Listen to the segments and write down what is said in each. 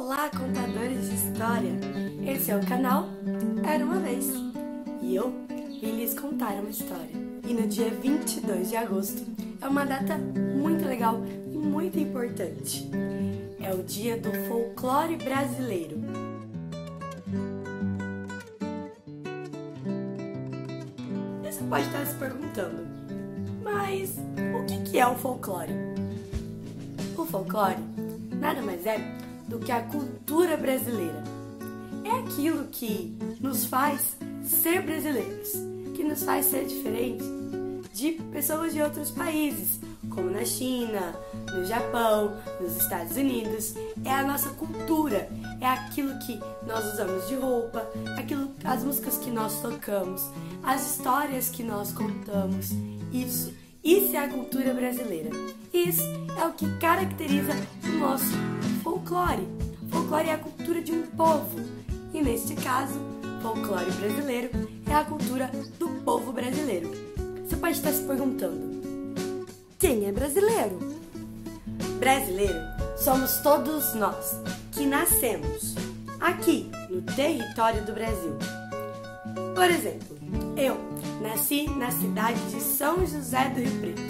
Olá, contadores de história! Esse é o canal Era Uma Vez e eu vim lhes contar uma história. E no dia 22 de agosto é uma data muito legal e muito importante. É o dia do folclore brasileiro. E você pode estar se perguntando, mas o que é o folclore? O folclore nada mais é do que a cultura brasileira. É aquilo que nos faz ser brasileiros, que nos faz ser diferentes de pessoas de outros países, como na China, no Japão, nos Estados Unidos. É a nossa cultura, é aquilo que nós usamos de roupa, as músicas que nós tocamos, as histórias que nós contamos. Isso é a cultura brasileira. Isso é o que caracteriza o nosso folclore. Folclore é a cultura de um povo. E neste caso, folclore brasileiro é a cultura do povo brasileiro. Você pode estar se perguntando, quem é brasileiro? Brasileiro somos todos nós que nascemos aqui no território do Brasil. Por exemplo, eu nasci na cidade de São José do Rio Preto,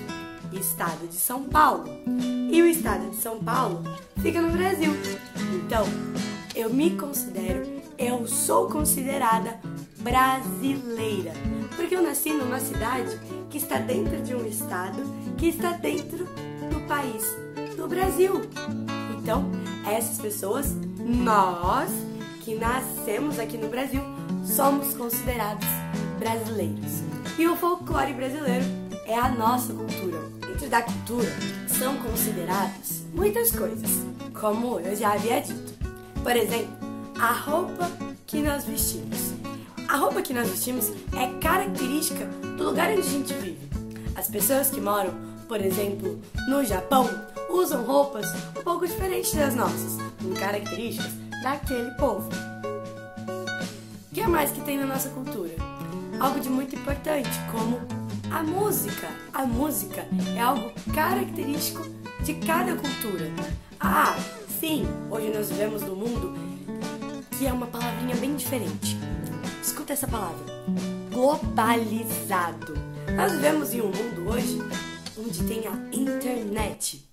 estado de São Paulo. E o estado de São Paulo fica no Brasil. Então, eu sou considerada brasileira, porque eu nasci numa cidade que está dentro de um estado que está dentro do país, do Brasil. Então, essas pessoas, nós que nascemos aqui no Brasil, somos considerados brasileiros. E o folclore brasileiro é a nossa cultura. Dentro da cultura são consideradas muitas coisas, como eu já havia dito. Por exemplo, a roupa que nós vestimos. A roupa que nós vestimos é característica do lugar onde a gente vive. As pessoas que moram, por exemplo, no Japão, usam roupas um pouco diferentes das nossas, com características daquele povo. O que mais que tem na nossa cultura? Algo de muito importante, como a música. A música é algo característico de cada cultura. Ah, sim, hoje nós vivemos num mundo que é uma palavrinha bem diferente. Escuta essa palavra, globalizado. Nós vivemos em um mundo hoje onde tem a internet.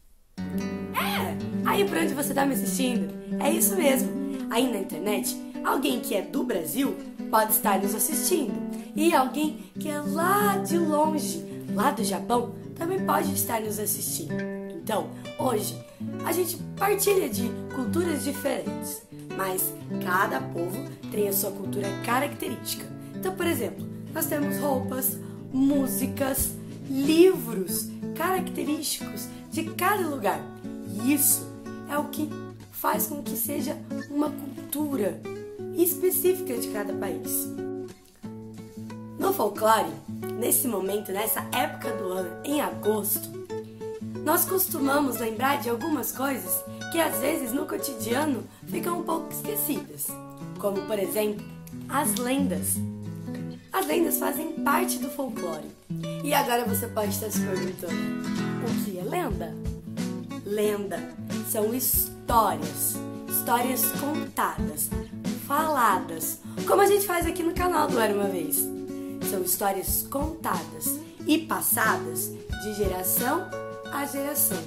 Aí por onde você está me assistindo, é isso mesmo. Aí na internet, alguém que é do Brasil pode estar nos assistindo. E alguém que é lá de longe, lá do Japão, também pode estar nos assistindo. Então, hoje, a gente partilha de culturas diferentes, mas cada povo tem a sua cultura característica. Então, por exemplo, nós temos roupas, músicas, livros característicos de cada lugar. E isso é o que faz com que seja uma cultura específica de cada país. No folclore, nesse momento, nessa época do ano, em agosto, nós costumamos lembrar de algumas coisas que às vezes no cotidiano ficam um pouco esquecidas, como por exemplo, as lendas. As lendas fazem parte do folclore. E agora você pode estar se perguntando, o que é lenda? Lenda são histórias contadas, faladas, como a gente faz aqui no canal do Era Uma Vez. São histórias contadas e passadas de geração a geração.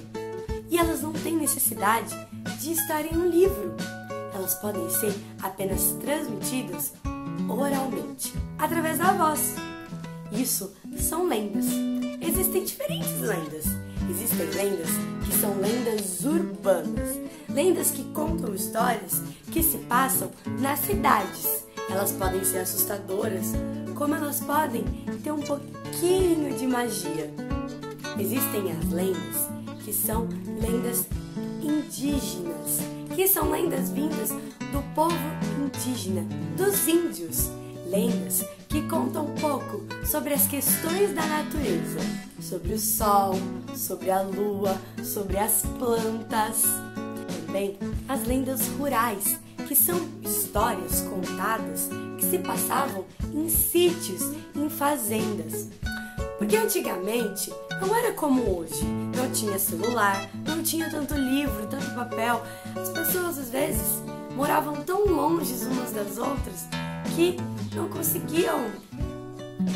E elas não têm necessidade de estar em um livro. Elas podem ser apenas transmitidas oralmente, através da voz. Isso são lendas. Existem diferentes lendas. Existem lendas que são lendas urbanas. Lendas que contam histórias que se passam nas cidades. Elas podem ser assustadoras, como elas podem ter um pouquinho de magia. Existem as lendas que são lendas indígenas, que são lendas vindas do povo indígena, dos índios. Lendas que contam um pouco sobre as questões da natureza, sobre o sol, sobre a lua, sobre as plantas. Também as lendas rurais, que são histórias contadas que se passavam em sítios, em fazendas. Porque antigamente não era como hoje. Não tinha celular, não tinha tanto livro, tanto papel. As pessoas às vezes moravam tão longe umas das outras que não conseguiam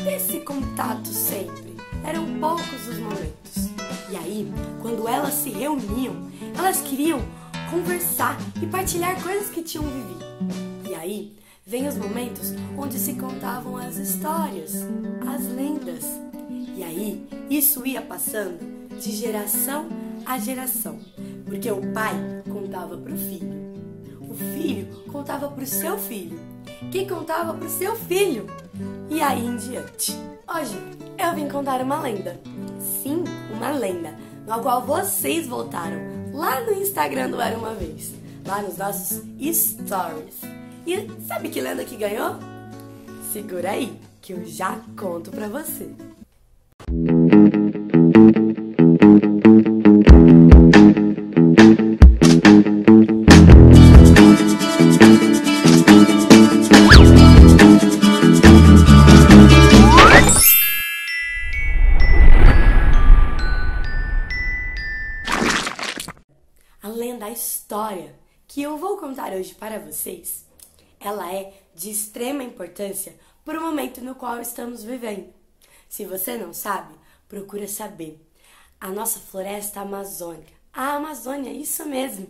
ter esse contato sempre. Eram poucos os momentos. E aí, quando elas se reuniam, elas queriam conversar e partilhar coisas que tinham vivido. E aí, vem os momentos onde se contavam as histórias, as lendas. E aí, isso ia passando de geração a geração. Porque o pai contava para o filho contava para o seu filho, que contava para o seu filho. E aí em diante. Hoje, eu vim contar uma lenda. Sim, uma lenda, na qual vocês voltaram lá no Instagram do Era Uma Vez, lá nos nossos stories. E sabe que lenda que ganhou? Segura aí, que eu já conto pra você. A lenda, a história que eu vou contar hoje para vocês, ela é de extrema importância para o momento no qual estamos vivendo. Se você não sabe, procura saber. A nossa floresta amazônica, a Amazônia, isso mesmo,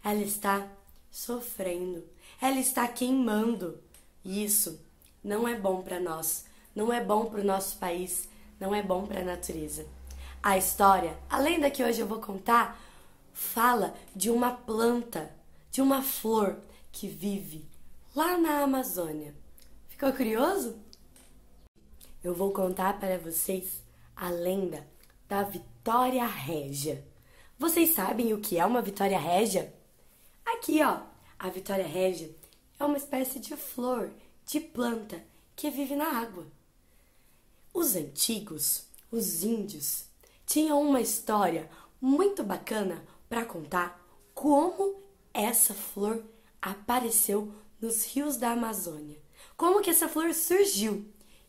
ela está sofrendo, ela está queimando. E isso não é bom para nós, não é bom para o nosso país, não é bom para a natureza. A história, a lenda que hoje eu vou contar, fala de uma planta, de uma flor que vive lá na Amazônia. Ficou curioso? Eu vou contar para vocês a lenda da Vitória Régia. Vocês sabem o que é uma Vitória Régia? Aqui, ó, a Vitória Régia é uma espécie de flor, de planta que vive na água. Os antigos, os índios, tinham uma história muito bacana para contar como essa flor apareceu nos rios da Amazônia. Como que essa flor surgiu?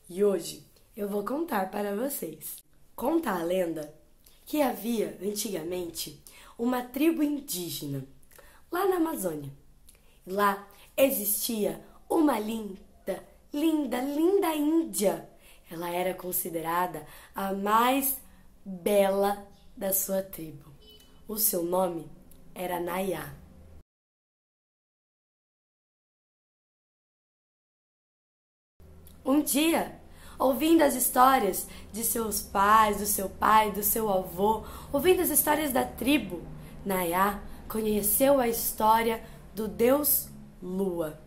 E hoje eu vou contar para vocês. Conta a lenda que havia antigamente uma tribo indígena lá na Amazônia. Lá existia uma linda índia. Ela era considerada a mais bela da sua tribo. O seu nome era Nayá. Um dia, ouvindo as histórias de seus pais, do seu pai, do seu avô, ouvindo as histórias da tribo, Nayá conheceu a história do deus Lua.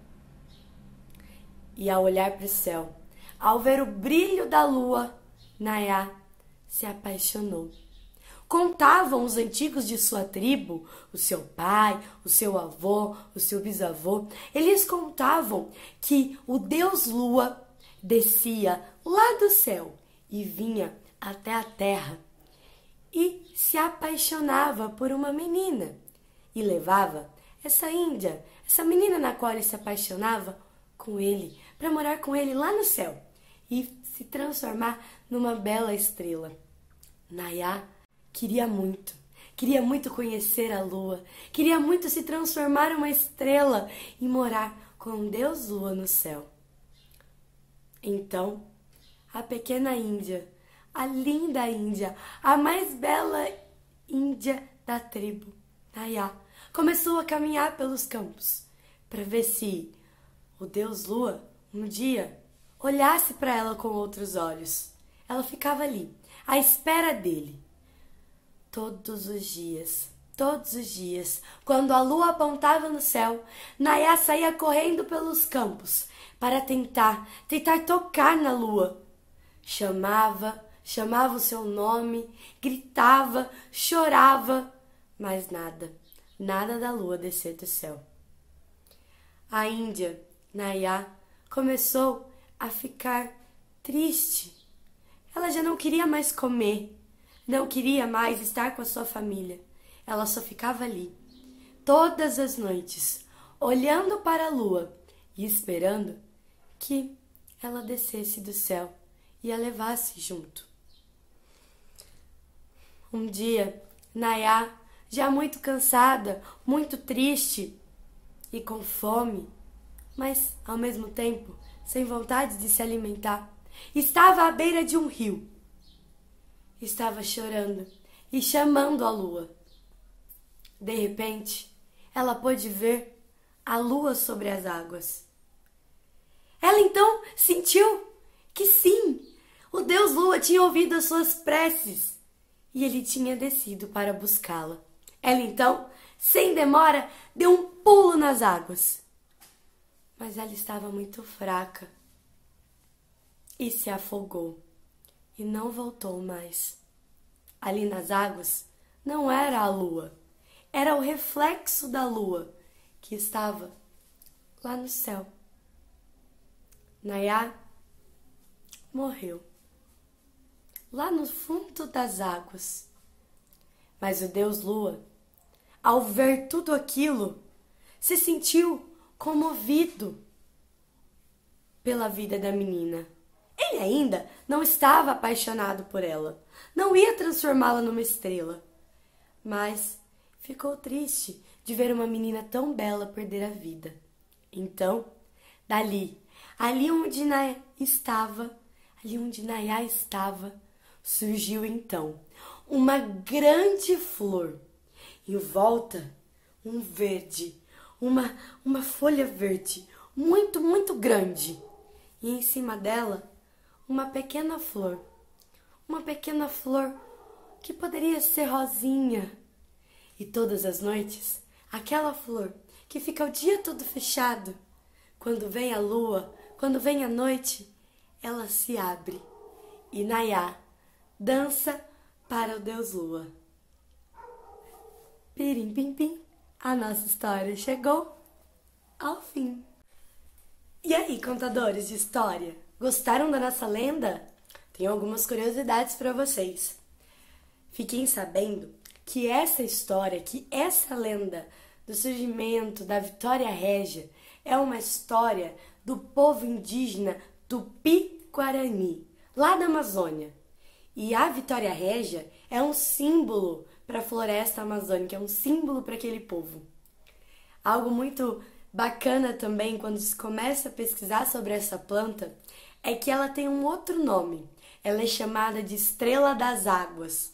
E ao olhar para o céu, ao ver o brilho da lua, Nayá se apaixonou. Contavam os antigos de sua tribo, o seu pai, o seu avô, o seu bisavô, eles contavam que o deus Lua descia lá do céu e vinha até a terra e se apaixonava por uma menina e levava essa índia, essa menina na qual ele se apaixonava, com ele, para morar com ele lá no céu e se transformar numa bela estrela. Nayá queria muito conhecer a lua, queria muito se transformar numa estrela e morar com Deus Lua no céu. Então, a pequena índia, a linda índia, a mais bela índia da tribo, Nayá, começou a caminhar pelos campos para ver se o Deus Lua, um dia, olhasse para ela com outros olhos. Ela ficava ali, à espera dele. Todos os dias, quando a lua apontava no céu, Nayá saía correndo pelos campos para tentar tocar na lua. Chamava o seu nome, gritava, chorava, mas nada da lua descer do céu. A índia, Nayá, começou a ficar triste. Ela já não queria mais comer. Não queria mais estar com a sua família. Ela só ficava ali, todas as noites, olhando para a lua e esperando que ela descesse do céu e a levasse junto. Um dia, Nayá, já muito cansada, muito triste e com fome, mas ao mesmo tempo sem vontade de se alimentar, estava à beira de um rio. Estava chorando e chamando a lua. De repente, ela pôde ver a lua sobre as águas. Ela então sentiu que sim, o Deus Lua tinha ouvido as suas preces e ele tinha descido para buscá-la. Ela então, sem demora, deu um pulo nas águas. Mas ela estava muito fraca e se afogou e não voltou mais. Ali nas águas não era a lua, era o reflexo da lua que estava lá no céu. Nayá morreu lá no fundo das águas. Mas o Deus Lua, ao ver tudo aquilo, se sentiu comovido pela vida da menina. Ele ainda não estava apaixonado por ela, não ia transformá-la numa estrela, mas ficou triste de ver uma menina tão bela perder a vida. Então, ali onde Nayá estava, surgiu então uma grande flor. Em volta, um verde, uma folha verde, muito, muito grande. E em cima dela, uma pequena flor que poderia ser rosinha. E todas as noites, aquela flor que fica o dia todo fechado, quando vem a lua, quando vem a noite, ela se abre e Nayá dança para o Deus Lua. Pirim, pim, pim, a nossa história chegou ao fim. E aí, contadores de história, gostaram da nossa lenda? Tenho algumas curiosidades para vocês. Fiquem sabendo que essa história, que essa lenda do surgimento da Vitória Régia é uma história do povo indígena Tupi-Guarani, lá da Amazônia. E a Vitória Régia é um símbolo para a floresta amazônica, é um símbolo para aquele povo. Algo muito bacana também, quando se começa a pesquisar sobre essa planta, é que ela tem um outro nome. Ela é chamada de estrela das águas.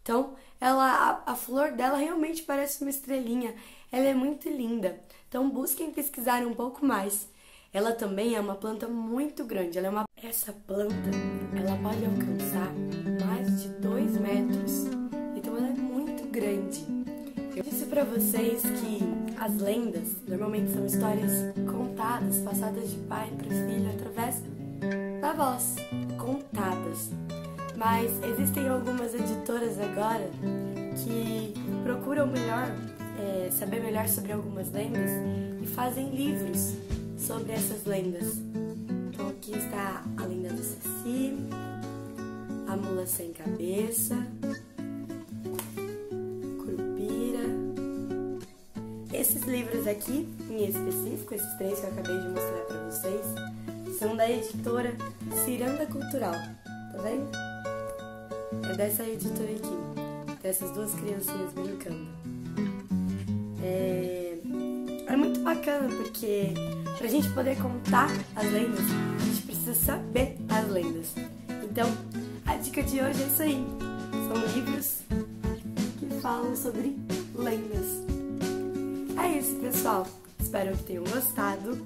Então, a flor dela realmente parece uma estrelinha. Ela é muito linda. Então, busquem pesquisar um pouco mais. Ela também é uma planta muito grande. Essa planta, ela pode alcançar mais de 2 metros. Então, ela é muito grande. Eu disse para vocês que as lendas normalmente são histórias contadas, passadas de pai para filho através da voz, contadas. Mas existem algumas editoras agora que procuram saber melhor sobre algumas lendas e fazem livros sobre essas lendas. Então aqui está a lenda do Saci, a mula sem cabeça, Curupira. Esses livros aqui, em específico, esses 3 que eu acabei de mostrar para vocês, são da editora Ciranda Cultural, tá vendo? É dessa editora aqui, dessas 2 criancinhas brincando. É muito bacana porque pra gente poder contar as lendas, a gente precisa saber as lendas. Então, a dica de hoje é isso aí. São livros que falam sobre lendas. É isso, pessoal. Espero que tenham gostado.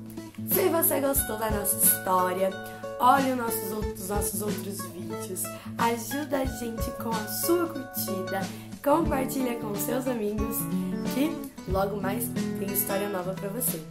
Se você gostou da nossa história, olhe os nossos outros vídeos, ajuda a gente com a sua curtida, compartilha com seus amigos, que logo mais tem história nova pra você.